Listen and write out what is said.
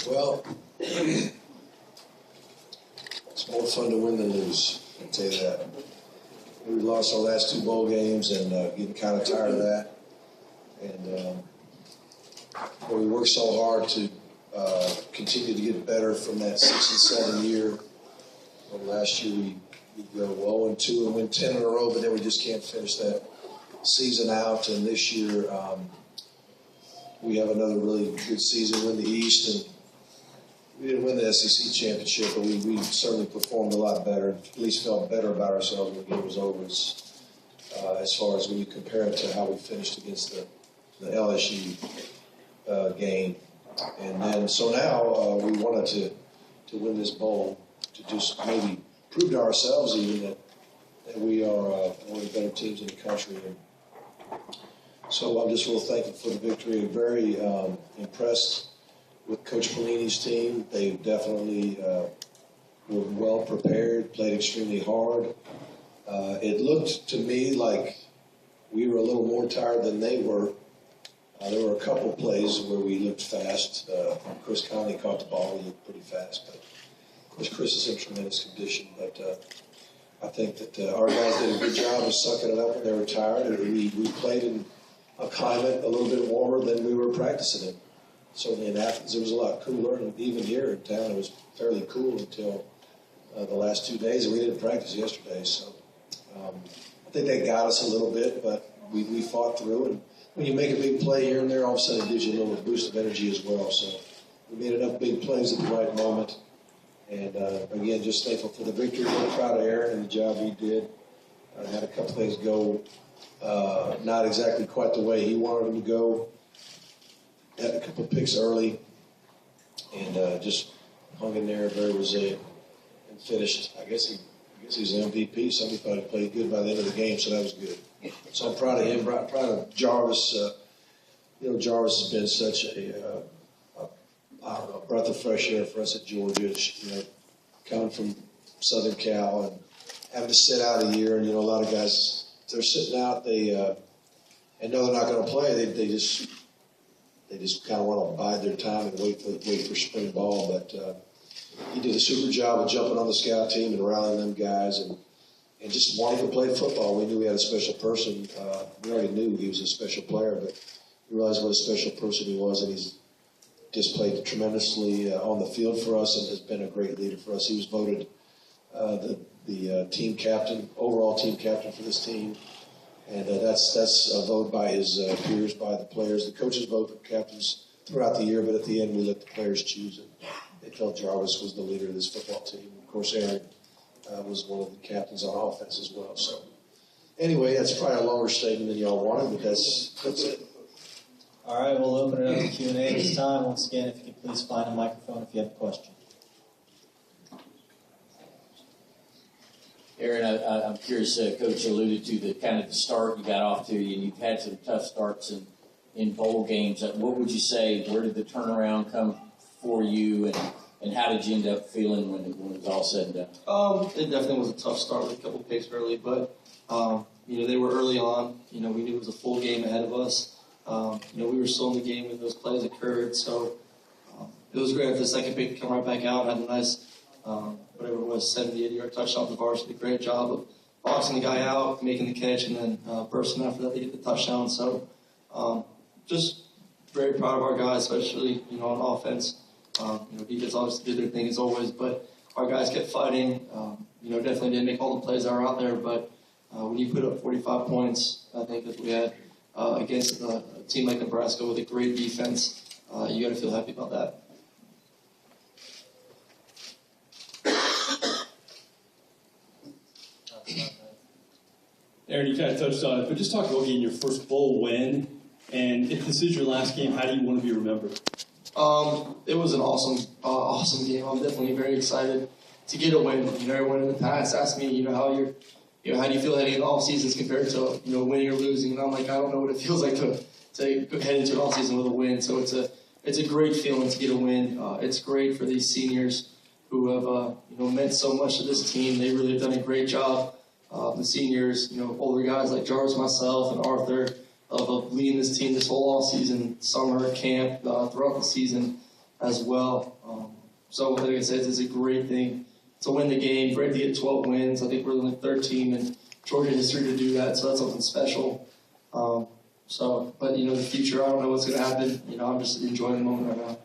Well, it's more fun to win than lose, I'll tell you that. We lost our last two bowl games and getting kind of tired of that. And we worked so hard to continue to get better from that 6 and 7 year. Well, last year we go 0-2 and win 10 in a row, but then we just can't finish that season out. And this year we have another really good season, win the East, and we didn't win the SEC championship, but we certainly performed a lot better, at least felt better about ourselves when the game was over. As far as when you compare it to how we finished against the LSU game. And then, so now we wanted to win this bowl to just maybe prove to ourselves even that we are one of the better teams in the country. And so I'm just real thankful for the victory. I'm very impressed with Coach Pelini's team. They definitely were well prepared, played extremely hard. It looked to me like we were a little more tired than they were. There were a couple of plays where we looked fast. Chris Conley caught the ball. We looked pretty fast. But of course, Chris is in tremendous condition. But I think that our guys did a good job of sucking it up when they were tired. And we played in a climate a little bit warmer than we were practicing in. Certainly in Athens, it was a lot cooler. And even here in town, it was fairly cool until the last 2 days. And we didn't practice yesterday. So I think that got us a little bit. But we fought through. And when you make a big play here and there, all of a sudden it gives you a little boost of energy as well. So we made enough big plays at the right moment. And again, just thankful for the victory. Really proud of Aaron and the job he did. Had a couple things go not exactly quite the way he wanted them to go. Had a couple picks early and just hung in there, very resilient, and finished. I guess he's the MVP. Somebody thought he played good by the end of the game, so that was good. So I'm proud of him. Proud of Jarvis. Jarvis has been such a breath of fresh air for us at Georgia. Coming from Southern Cal and having to sit out a year, and a lot of guys, they're sitting out. They and know they're not going to play. They just kind of want to bide their time and wait for spring ball. But he did a super job of jumping on the scout team and rallying them guys and just wanting to play football. We knew we had a special person. We already knew he was a special player, but we realized what a special person he was, and he's just played tremendously on the field for us and has been a great leader for us. He was voted the team captain, overall team captain for this team. And that's a vote by his peers, by the players. The coaches vote for captains throughout the year, but at the end we let the players choose. And they felt Jarvis was the leader of this football team. Of course, Aaron was one of the captains on offense as well. So anyway, that's probably a longer statement than y'all wanted, but that's it. All right, we'll open it up to Q&A this time. Once again, if you could please find a microphone if you have a question. Aaron, I'm curious, Coach alluded to the start you got off to, and you've had some tough starts in bowl games. What would you say, where did the turnaround come for you, and how did you end up feeling when it was all said and done? It definitely was a tough start with a couple picks early, but, they were early on. We knew it was a full game ahead of us. We were still in the game when those plays occurred, so it was great for the second pick to come right back out. Had a nice, whatever it was, 70, 80-yard touchdown to the varsity. Great job of boxing the guy out, making the catch, and then bursting after that to get the touchdown. So just very proud of our guys, especially, on offense. Defense obviously did their thing as always, but our guys kept fighting. Definitely didn't make all the plays that were out there, but when you put up 45 points, I think that we had against a team like Nebraska with a great defense, you got to feel happy about that. Aaron, you kind of touched on it, but just talk about getting your first bowl win, and if this is your last game, how do you want to be remembered? It was an awesome game. I'm definitely very excited to get a win. Everyone in the past asked me, how do you feel heading into off seasons compared to winning or losing? And I'm like, I don't know what it feels like to head into an off season with a win. So it's a great feeling to get a win. It's great for these seniors who have meant so much to this team. They really have done a great job. The seniors, older guys like Jarvis, myself, and Arthur, of leading this team this whole off season, summer camp, throughout the season. as well. So like I said, it's a great thing to win the game, great to get 12 wins. I think we're the only third team in Georgia history to do that, so that's something special. But the future, I don't know what's going to happen. I'm just enjoying the moment right now.